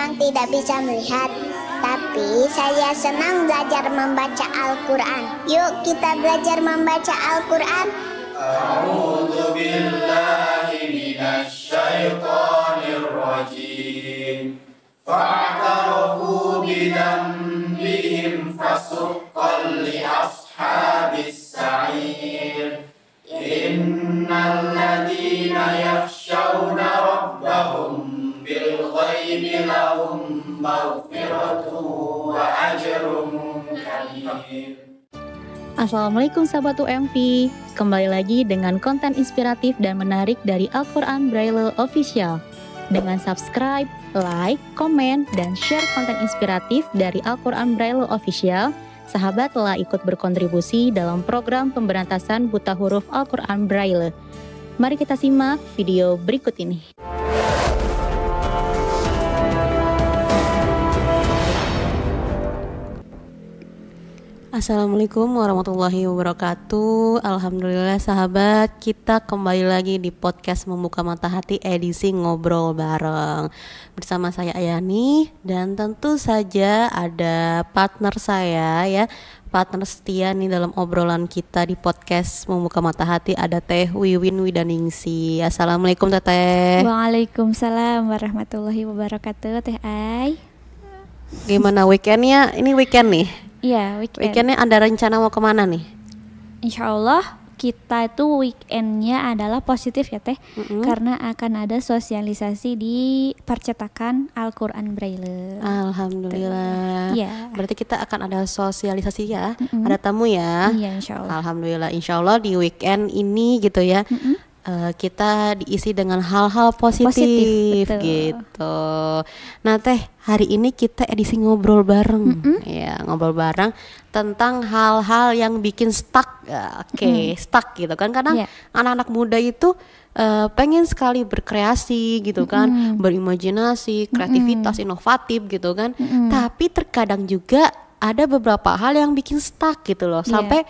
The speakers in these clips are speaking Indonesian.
memang tidak bisa melihat, tapi saya senang belajar membaca Al-Quran. Yuk kita belajar membaca Al-Quran. A'udzu billahi minasy syaithanir rajim. Fa'tarafu bidzambihim fasuqqan li ashabis sa'ir. Innal ladzina yakhshawna rabbahum bil ghaibi lahum maghfiratun wa ajrun kabir. Assalamualaikum sahabat UMV, kembali lagi dengan konten inspiratif dan menarik dari Al-Quran Braille Official. Dengan subscribe, like, komen, dan share konten inspiratif dari Al-Quran Braille Official, sahabat telah ikut berkontribusi dalam program pemberantasan buta huruf Al-Quran Braille. Mari kita simak video berikut ini. Assalamualaikum warahmatullahi wabarakatuh. Alhamdulillah sahabat, kita kembali lagi di podcast Membuka Mata Hati edisi Ngobrol Bareng. Bersama saya Ayani dan tentu saja ada partner saya ya, partner setia nih dalam obrolan kita di podcast Membuka Mata Hati, ada Teh Wiwin Widaningsi. Assalamualaikum Teteh. Waalaikumsalam warahmatullahi wabarakatuh Teh Ay. Gimana weekendnya? Ini weekend nih. Iya, Weekendnya ada rencana mau kemana nih? Insya Allah kita itu weekendnya adalah positif ya Teh, karena akan ada sosialisasi di percetakan Al-Quran Braille. Alhamdulillah. Iya. Berarti kita akan ada sosialisasi ya, ada tamu ya. Iya, insya Allah. Alhamdulillah, insya Allah di weekend ini gitu ya. Kita diisi dengan hal-hal positif gitu. Nah Teh, hari ini kita edisi ngobrol bareng, ya ngobrol bareng tentang hal-hal yang bikin stuck, stuck gitu kan? Karena anak-anak muda itu pengen sekali berkreasi gitu kan, berimajinasi, kreativitas, inovatif gitu kan. Tapi terkadang juga ada beberapa hal yang bikin stuck gitu loh, sampai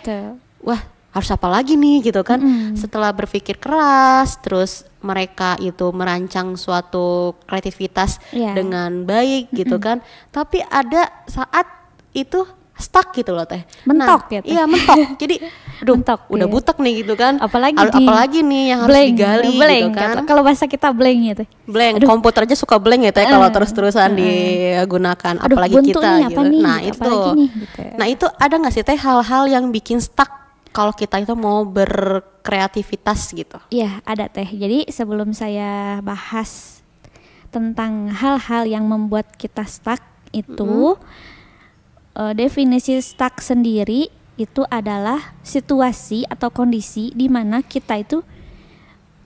wah, harus apa lagi nih gitu kan. Setelah berpikir keras, terus mereka itu merancang suatu kreativitas dengan baik gitu kan, tapi ada saat itu stuck gitu loh Teh. Mentok ya Teh. Iya mentok. Jadi aduh, mentok, udah butek nih gitu kan. Apalagi nih yang harus digali gitu kan. Kalau bahasa kita blank ya Teh. Blank, komputer aja suka blank ya Teh kalau terus-terusan digunakan. Apalagi kita gitu. Nah itu. Gitu. Nah itu ada gak sih Teh hal-hal yang bikin stuck kalau kita itu mau berkreativitas gitu? Iya, ada Teh. Jadi sebelum saya bahas tentang hal-hal yang membuat kita stuck itu, definisi stuck sendiri itu adalah situasi atau kondisi di mana kita itu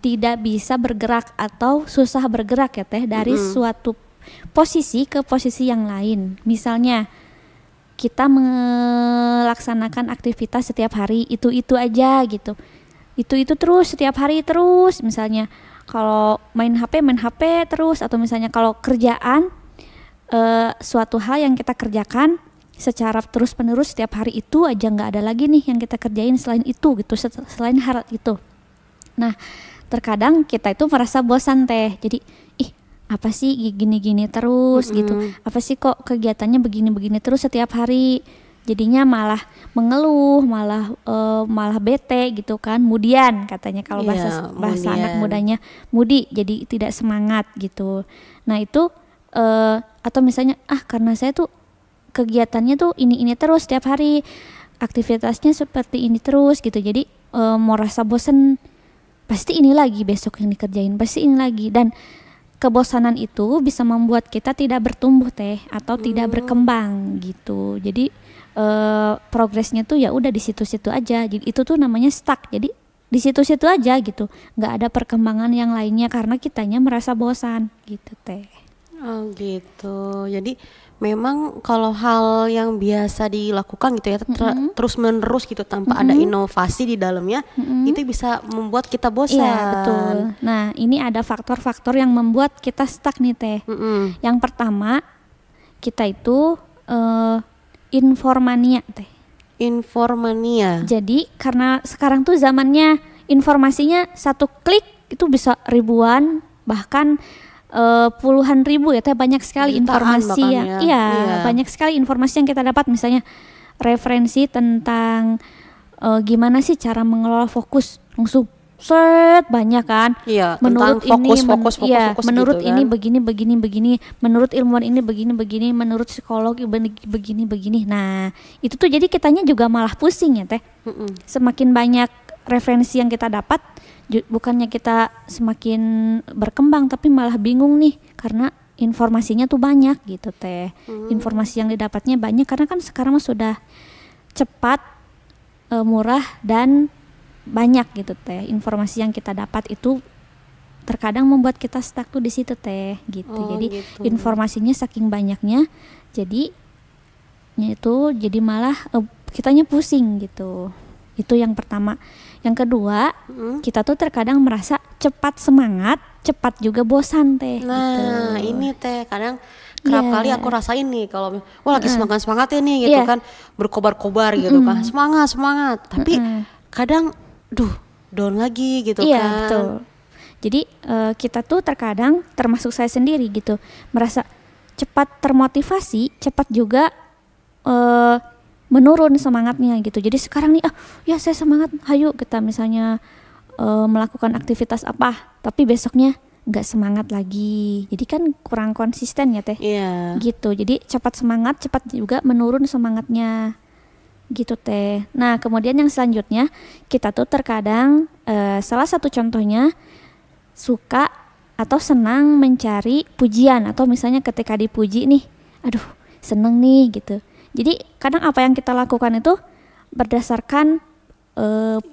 tidak bisa bergerak atau susah bergerak ya Teh, dari suatu posisi ke posisi yang lain. Misalnya kita melaksanakan aktivitas setiap hari itu aja gitu, itu terus setiap hari terus. Misalnya kalau main HP terus, atau misalnya kalau kerjaan suatu hal yang kita kerjakan secara terus menerus setiap hari itu aja, nggak ada lagi nih yang kita kerjain selain itu gitu, selain hal itu. Nah terkadang kita itu merasa bosan Teh, jadi apa sih gini-gini terus gitu, apa sih kok kegiatannya begini-begini terus setiap hari, jadinya malah mengeluh, malah bete gitu kan, mudian katanya kalau bahasa anak mudanya, mudi, jadi tidak semangat gitu. Nah itu atau misalnya karena saya tuh kegiatannya tuh ini terus setiap hari, aktivitasnya seperti ini terus gitu, jadi mau rasa bosen, pasti ini lagi besok yang dikerjain, pasti ini lagi. Dan kebosanan itu bisa membuat kita tidak bertumbuh Teh, atau tidak berkembang gitu. Jadi progresnya tuh ya udah di situ-situ aja. Jadi itu tuh namanya stuck. Jadi di situ-situ aja gitu, nggak ada perkembangan yang lainnya karena kitanya merasa bosan gitu Teh. Oh gitu. Jadi memang kalau hal yang biasa dilakukan gitu ya, terus menerus gitu tanpa ada inovasi di dalamnya, itu bisa membuat kita bosan. Iya betul. Nah ini ada faktor-faktor yang membuat kita stuck nih Teh. Yang pertama, kita itu informania Teh. Informania. Jadi karena sekarang tuh zamannya informasinya satu klik itu bisa ribuan, bahkan puluhan ribu ya teh, banyak sekali Jutaan informasi bahkan yang ya. iya, Iya. banyak sekali informasi yang kita dapat, misalnya referensi tentang gimana sih cara mengelola fokus, langsung banyak kan. Iya, Menurut tentang ini fokus menurut gitu ini kan. begini, menurut ilmuwan ini begini, menurut psikologi begini. Nah, itu tuh jadi kitanya juga malah pusing ya teh. Semakin banyak referensi yang kita dapat, bukannya kita semakin berkembang, tapi malah bingung nih karena informasinya tuh banyak gitu teh. Informasi yang didapatnya banyak karena kan sekarang mah sudah cepat, murah dan banyak gitu teh. Informasi yang kita dapat itu terkadang membuat kita stuck tuh di situ teh gitu. Jadi gitu. informasinya saking banyaknya, jadi jadi malah kitanya pusing gitu. Itu yang pertama. Yang kedua, kita tuh terkadang merasa cepat semangat, cepat juga bosan teh. Nah, gitu. ini teh kadang kerap Iya. kali aku rasain nih kalau lagi semangat-semangatnya nih gitu Iya. kan, berkobar-kobar gitu kan. Semangat. Tapi kadang down lagi gitu Iya, kan. betul. Jadi kita tuh terkadang, termasuk saya sendiri gitu, merasa cepat termotivasi, cepat juga menurun semangatnya gitu. Jadi sekarang nih ya saya semangat, hayu kita misalnya melakukan aktivitas apa, tapi besoknya nggak semangat lagi. Jadi kan kurang konsisten ya teh. Iya. Gitu. Jadi cepat semangat, cepat juga menurun semangatnya. Gitu teh. Nah, kemudian yang selanjutnya, kita tuh terkadang salah satu contohnya suka atau senang mencari pujian, atau misalnya ketika dipuji nih, aduh seneng nih gitu. Jadi kadang apa yang kita lakukan itu berdasarkan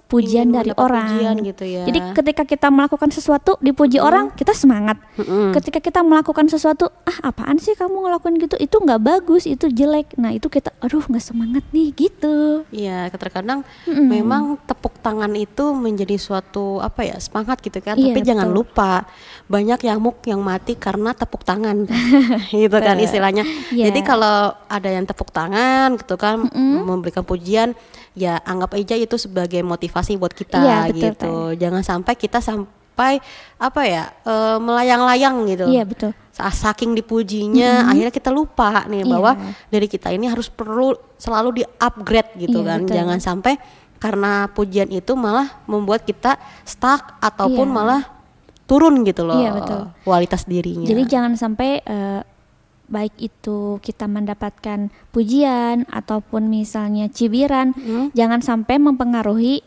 pujian Ingin dari mendapat orang pujian gitu ya. Jadi ketika kita melakukan sesuatu dipuji orang, kita semangat. Ketika kita melakukan sesuatu, apaan sih kamu ngelakuin gitu, itu nggak bagus, itu jelek. Nah itu kita aduh nggak semangat nih gitu. Iya, terkadang memang tepuk tangan itu menjadi suatu semangat gitu kan. Iya, Tapi jangan betul. lupa banyak nyamuk yang mati karena tepuk tangan, gitu kan istilahnya. Iya. Jadi kalau ada yang tepuk tangan gitu kan, memberikan pujian, ya anggap aja itu sebagai motivasi buat kita Iya, betul, gitu. Jangan sampai kita melayang-layang gitu. Iya betul. Saking dipujinya akhirnya kita lupa nih bahwa Iya. diri kita ini perlu selalu di-upgrade gitu Iya, kan. betul. Jangan sampai karena pujian itu malah membuat kita stuck ataupun Iya. malah turun gitu loh, Iya, betul. kualitas dirinya. Jadi jangan sampai baik itu kita mendapatkan pujian ataupun misalnya cibiran, jangan sampai mempengaruhi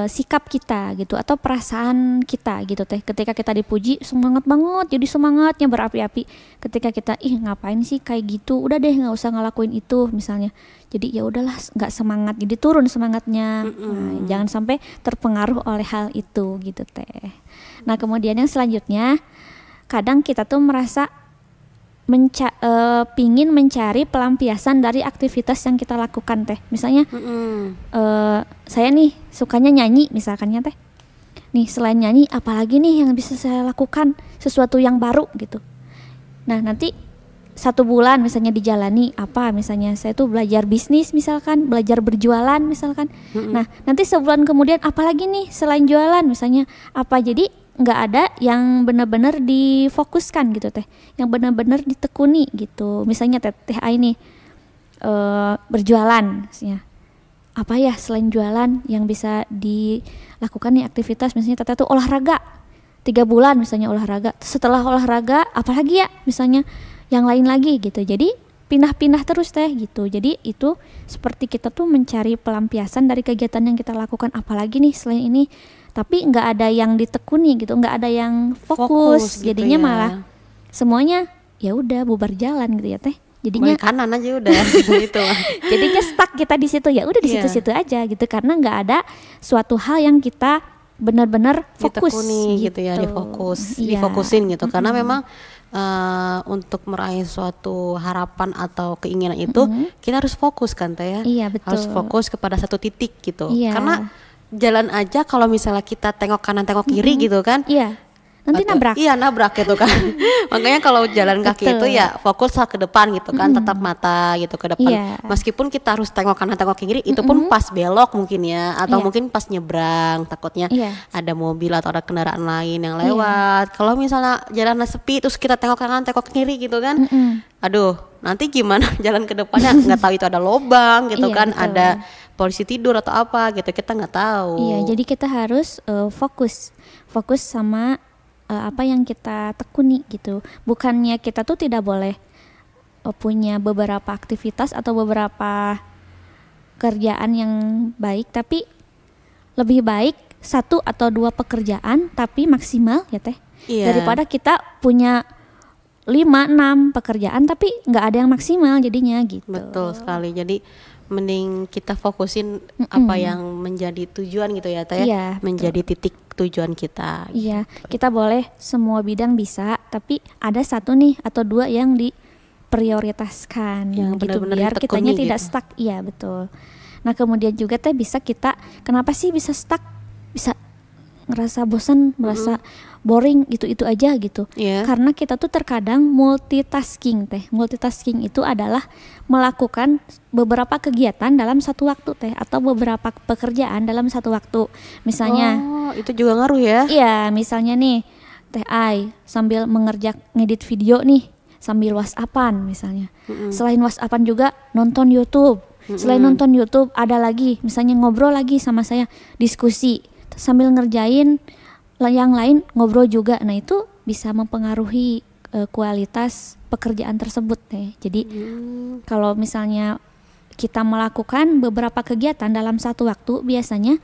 sikap kita gitu atau perasaan kita gitu teh. Ketika kita dipuji semangat banget, jadi semangatnya berapi-api. Ketika kita ngapain sih kayak gitu, udah deh nggak usah ngelakuin itu misalnya. Jadi ya udahlah nggak semangat, jadi turun semangatnya. Nah, jangan sampai terpengaruh oleh hal itu gitu teh. Nah kemudian yang selanjutnya, kadang kita tuh merasa pingin mencari pelampiasan dari aktivitas yang kita lakukan teh. Misalnya saya nih sukanya nyanyi misalkannya teh. Nih selain nyanyi apalagi nih yang bisa saya lakukan, sesuatu yang baru gitu. Nah nanti 1 bulan misalnya dijalani misalnya saya tuh belajar bisnis misalkan, belajar berjualan misalkan. Nah nanti sebulan kemudian apalagi nih selain jualan misalnya apa, jadi nggak ada yang benar-benar difokuskan gitu teh, yang benar-benar ditekuni gitu. Misalnya teh ini berjualan misalnya, apa ya selain jualan yang bisa dilakukan nih aktivitas, misalnya teteh tuh olahraga 3 bulan misalnya olahraga, setelah olahraga apalagi ya misalnya yang lain lagi gitu. Jadi pindah-pindah terus teh gitu. Jadi itu seperti kita tuh mencari pelampiasan dari kegiatan yang kita lakukan, apalagi nih selain ini, tapi nggak ada yang ditekuni gitu, nggak ada yang fokus gitu jadinya ya. Malah semuanya ya udah bubar jalan gitu ya teh. Jadinya Balik kanan aja udah gitu. jadinya stuck kita di situ, ya udah di Iya. situ-situ aja gitu, karena nggak ada suatu hal yang kita benar-benar fokus Ditekuni gitu ya, Iya. difokusin gitu. Karena memang untuk meraih suatu harapan atau keinginan itu kita harus fokus kan teh ya. Iya, betul. Harus fokus kepada satu titik gitu. Iya. Karena jalan aja kalau misalnya kita tengok kanan tengok kiri gitu kan, Iya. nanti nabrak. Iya, nabrak gitu kan. Makanya kalau jalan kaki itu ya fokus ke depan gitu kan, tetap mata gitu ke depan. Meskipun kita harus tengok kanan tengok kiri, itu pun pas belok mungkin ya, atau mungkin pas nyebrang, takutnya ada mobil atau ada kendaraan lain yang lewat. Kalau misalnya jalan sepi terus kita tengok kanan tengok kiri gitu kan, aduh nanti gimana jalan ke depannya, nggak tahu itu ada lobang gitu kan, ada polisi tidur atau apa gitu, kita nggak tahu. Iya, jadi kita harus fokus sama apa yang kita tekuni gitu. Bukannya kita tuh tidak boleh punya beberapa aktivitas atau beberapa kerjaan yang baik, tapi lebih baik 1 atau 2 pekerjaan tapi maksimal ya teh, daripada kita punya 5-6 pekerjaan tapi nggak ada yang maksimal jadinya gitu. Betul sekali. Jadi mending kita fokusin apa yang menjadi tujuan gitu ya teh, menjadi titik tujuan kita. Iya, kita boleh semua bidang bisa, tapi ada 1 nih atau 2 yang diprioritaskan yang gitu, biar kitanya tidak stuck. Iya betul. Nah kemudian juga teh bisa kita, kenapa sih bisa stuck, bisa ngerasa bosan, merasa boring itu aja gitu. Karena kita tuh terkadang multitasking teh. Multitasking itu adalah melakukan beberapa kegiatan dalam satu waktu teh, atau beberapa pekerjaan dalam satu waktu. Misalnya itu juga ngaruh ya. Iya, misalnya nih teh Ai sambil ngedit video nih, sambil WhatsAppan misalnya. Selain WhatsAppan juga nonton YouTube. Selain nonton YouTube ada lagi misalnya ngobrol lagi sama saya, diskusi sambil ngerjain yang lain, ngobrol juga. Nah itu bisa mempengaruhi kualitas pekerjaan tersebut teh. Jadi kalau misalnya kita melakukan beberapa kegiatan dalam satu waktu, biasanya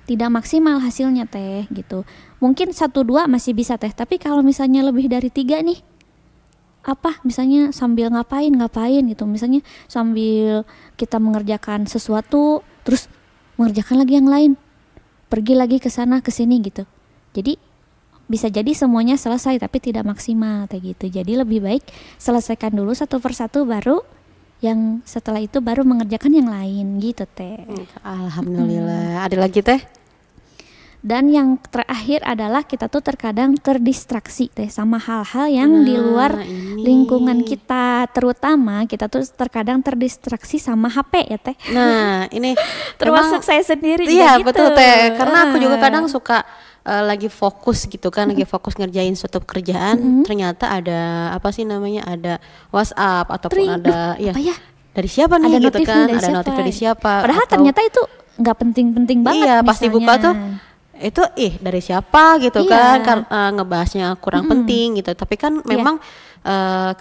tidak maksimal hasilnya teh gitu. Mungkin 1-2 masih bisa teh, tapi kalau misalnya lebih dari 3 nih, apa misalnya sambil ngapain gitu, misalnya sambil kita mengerjakan sesuatu terus mengerjakan lagi yang lain, pergi lagi ke sana ke sini gitu. Jadi bisa jadi semuanya selesai tapi tidak maksimal kayak gitu. Jadi lebih baik selesaikan dulu satu persatu, baru yang setelah itu baru mengerjakan yang lain gitu teh. Alhamdulillah. Ada lagi teh? Dan yang terakhir adalah kita tuh terkadang terdistraksi teh sama hal-hal yang di luar lingkungan kita, terutama kita tuh terkadang terdistraksi sama HP ya teh. Nah ini termasuk saya sendiri. Iya gitu. Betul teh, karena aku juga kadang suka lagi fokus gitu kan, lagi fokus ngerjain suatu pekerjaan, ternyata ada apa sih namanya, ada WhatsApp ataupun ada apa ya? Dari siapa nih ada gitu kan, ada notif dari siapa. Padahal ternyata itu nggak penting-penting banget. Iya, pasti buka tuh itu dari siapa gitu kan, ngebahasnya kurang penting gitu. Tapi kan memang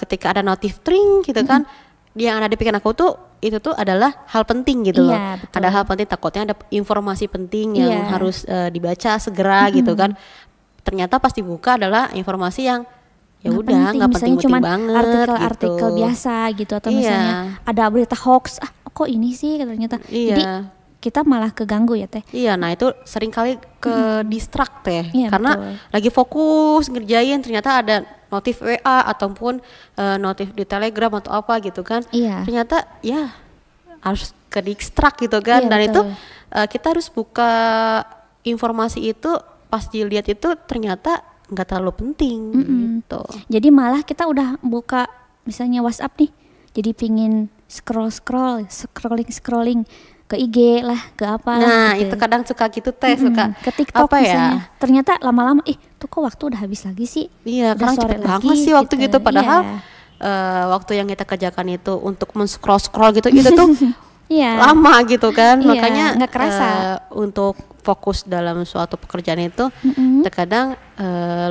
ketika ada notif tring gitu kan, yang ada di pikiran aku tuh itu tuh adalah hal penting gitu loh. Betul. Ada hal penting, takutnya ada informasi penting yang harus dibaca segera gitu kan. Ternyata pas dibuka adalah informasi yang ya udah nggak penting-penting banget, artikel-artikel gitu. Biasa gitu, atau misalnya ada berita hoax, kok ini sih ternyata. Jadi kita malah keganggu ya teh. Iya, nah itu sering kali ke distract teh, karena lagi fokus ngerjain ternyata ada notif WA ataupun notif di Telegram atau apa gitu kan. Ternyata ya harus ke distract gitu kan. Dan itu kita harus buka informasi itu, pas dilihat itu ternyata nggak terlalu penting gitu. Jadi malah kita udah buka misalnya WhatsApp nih, jadi pingin scrolling ke IG lah, ke apa. Nah gitu. itu kadang suka gitu teh, suka ke TikTok apa misalnya. Ternyata lama-lama tuh kok waktu udah habis lagi sih. Iya, karena cepet banget sih waktu gitu. Padahal waktu yang kita kerjakan itu untuk men-scroll gitu itu tuh lama gitu kan. Makanya nggak kerasa. Untuk fokus dalam suatu pekerjaan itu terkadang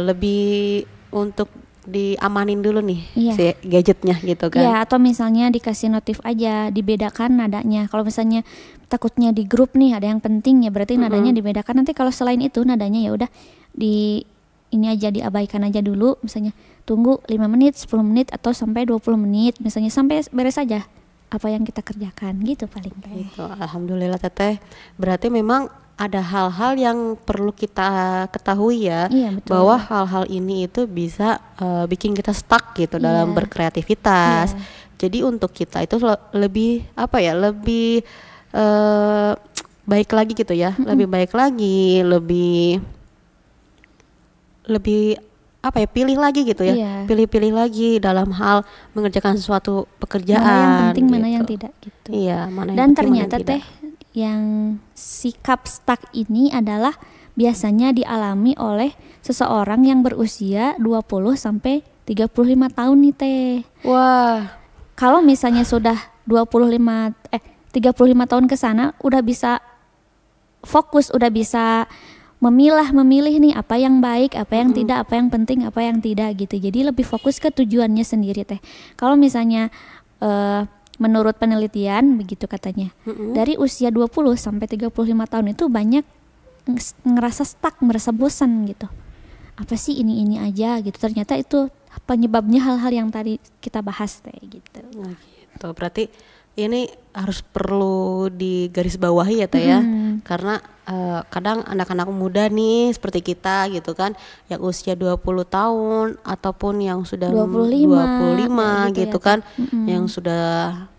lebih untuk diamanin dulu nih si gadgetnya gitu kan. Iya, atau misalnya dikasih notif aja, dibedakan nadanya. Kalau misalnya takutnya di grup nih ada yang penting, ya berarti nadanya dibedakan. Nanti kalau selain itu nadanya ya udah ini aja, diabaikan aja dulu. Misalnya tunggu 5 menit, 10 menit atau sampai 20 menit, misalnya sampai beres aja apa yang kita kerjakan gitu paling teh. Gitu. Alhamdulillah teteh. Berarti memang ada hal-hal yang perlu kita ketahui ya, bahwa hal-hal ini itu bisa bikin kita stuck gitu dalam berkreativitas. Jadi untuk kita itu lebih lebih baik lagi gitu ya, lebih baik lagi, lebih apa ya, pilih lagi gitu ya. Iya. Pilih-pilih lagi dalam hal mengerjakan sesuatu pekerjaan. Mana yang penting, gitu. mana yang tidak gitu. Iya, mana yang Dan penting, mana ternyata yang tidak. teh yang sikap stuck ini adalah biasanya dialami oleh seseorang yang berusia 20 sampai 35 tahun nih teh. Wah, Kalau misalnya sudah 35 tahun ke sana udah bisa fokus, udah bisa memilih nih apa yang baik, apa yang tidak, apa yang penting, apa yang tidak gitu. Jadi lebih fokus ke tujuannya sendiri teh. Kalau misalnya menurut penelitian begitu katanya, dari usia 20 sampai 35 tahun itu banyak ngerasa stuck, merasa bosan gitu. Apa sih ini aja gitu. Ternyata itu penyebabnya hal-hal yang tadi kita bahas teh gitu. nah gitu. Berarti ini harus perlu digarisbawahi ya Teh ya. Karena kadang anak-anak muda nih seperti kita gitu kan, yang usia 20 tahun ataupun yang sudah 25 gitu ya, kan, yang sudah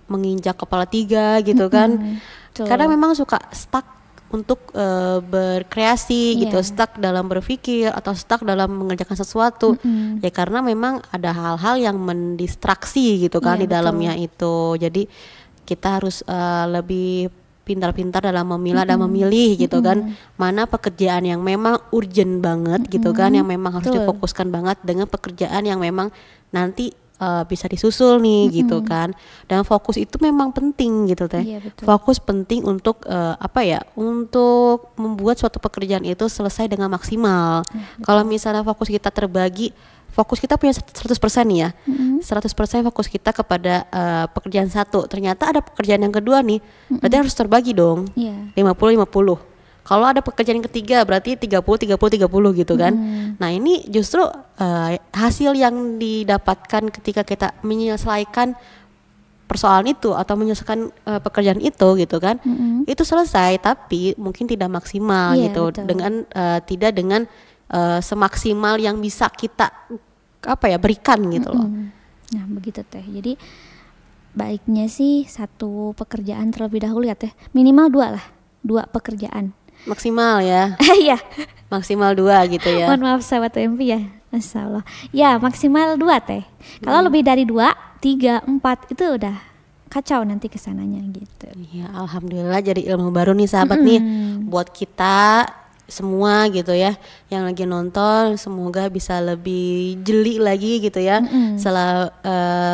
menginjak kepala 3 gitu kan. Kadang memang suka stuck untuk berkreasi gitu, stuck dalam berpikir atau stuck dalam mengerjakan sesuatu. Ya karena memang ada hal-hal yang mendistraksi gitu kan di dalamnya itu. Jadi kita harus lebih pintar-pintar dalam memilah dan memilih gitu kan, mana pekerjaan yang memang urgent banget gitu kan, yang memang harus difokuskan banget, dengan pekerjaan yang memang nanti bisa disusul nih gitu kan. Dan fokus itu memang penting gitu Teh. Iya, betul. Fokus penting untuk untuk membuat suatu pekerjaan itu selesai dengan maksimal. Kalau misalnya fokus kita terbagi, fokus kita punya 100% nih ya, 100% fokus kita kepada pekerjaan satu, ternyata ada pekerjaan yang kedua nih, berarti harus terbagi dong, 50-50. Kalau ada pekerjaan yang ketiga berarti 30-30-30 gitu kan. Nah ini justru hasil yang didapatkan ketika kita menyelesaikan persoalan itu atau menyelesaikan pekerjaan itu gitu kan, itu selesai tapi mungkin tidak maksimal gitu, betul. dengan tidak dengan semaksimal yang bisa kita berikan gitu loh. Nah begitu teh. Jadi baiknya sih satu pekerjaan terlebih dahulu ya teh, minimal 2 pekerjaan Maksimal ya. Iya. Maksimal 2 gitu ya. Mohon maaf sahabat UMP ya, Masya Allah. Ya maksimal 2 teh. Kalau lebih dari 2, 3, 4 itu udah kacau nanti kesananya gitu. Ya alhamdulillah jadi ilmu baru nih sahabat nih buat kita semua gitu ya, yang lagi nonton. Semoga bisa lebih jeli lagi gitu ya.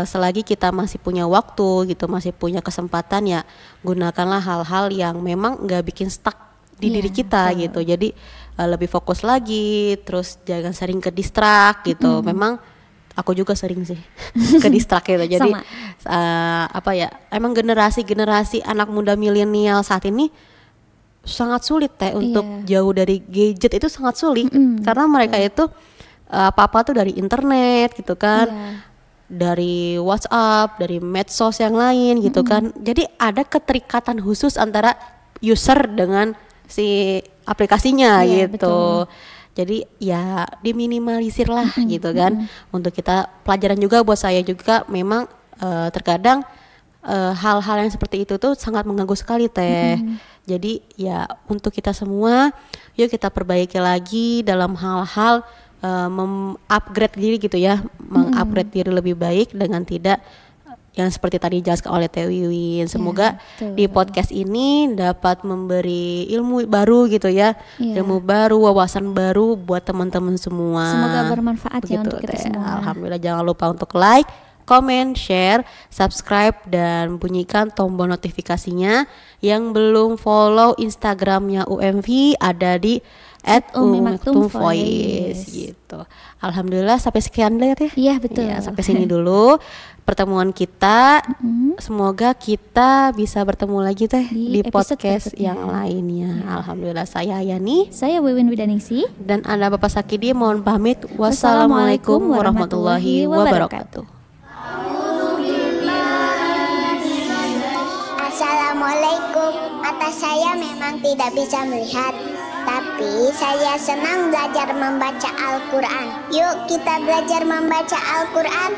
Selagi kita masih punya waktu gitu, masih punya kesempatan, ya gunakanlah hal-hal yang memang nggak bikin stuck di diri kita gitu. Jadi lebih fokus lagi, terus jangan sering ke distract gitu. Memang aku juga sering sih ke distract gitu. Jadi emang generasi anak muda milenial saat ini sangat sulit Teh untuk jauh dari gadget, itu sangat sulit karena mereka itu apa-apa tuh dari internet gitu kan, dari WhatsApp, dari medsos yang lain gitu kan. Jadi ada keterikatan khusus antara user dengan si aplikasinya gitu. Betul. Jadi ya diminimalisir lah gitu kan. Untuk kita pelajaran juga buat saya juga, memang terkadang hal-hal yang seperti itu tuh sangat mengganggu sekali Teh. Jadi ya untuk kita semua, yuk kita perbaiki lagi dalam hal-hal mengupgrade diri gitu ya, mengupgrade diri lebih baik dengan tidak yang seperti tadi dijelaskan oleh Teh Wiwin. Semoga di podcast ini dapat memberi ilmu baru gitu ya, ilmu baru, wawasan baru buat teman-teman semua. Semoga bermanfaat begitu, ya untuk kita semua. Alhamdulillah, jangan lupa untuk like, comment, share, subscribe, dan bunyikan tombol notifikasinya. Yang belum follow Instagramnya UMV ada di @ummimaktumvoice gitu. Alhamdulillah sampai sekian dulu ya. Iya betul. Ya, sampai sini dulu pertemuan kita. Semoga kita bisa bertemu lagi Teh di podcast yang lainnya. Alhamdulillah, saya Yani, saya Wiwin Widaningsi, dan Anda Bapak Sakidi mohon pamit. Wassalamualaikum warahmatullahi wabarakatuh. Assalamualaikum. Mata saya memang tidak bisa melihat, tapi saya senang belajar membaca Al-Quran. Yuk kita belajar membaca Al-Quran.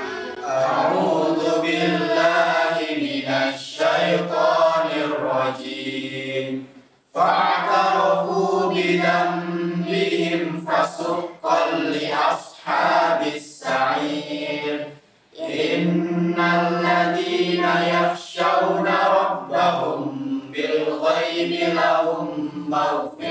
A'udzu billahi minasy syaithanir rajim. Fa'tarafu bi dzambihim Fasuqqan li ashabis sa'ir. Innal ladzina yakhshawna rabbahum bil ghaibi lahum maghfirah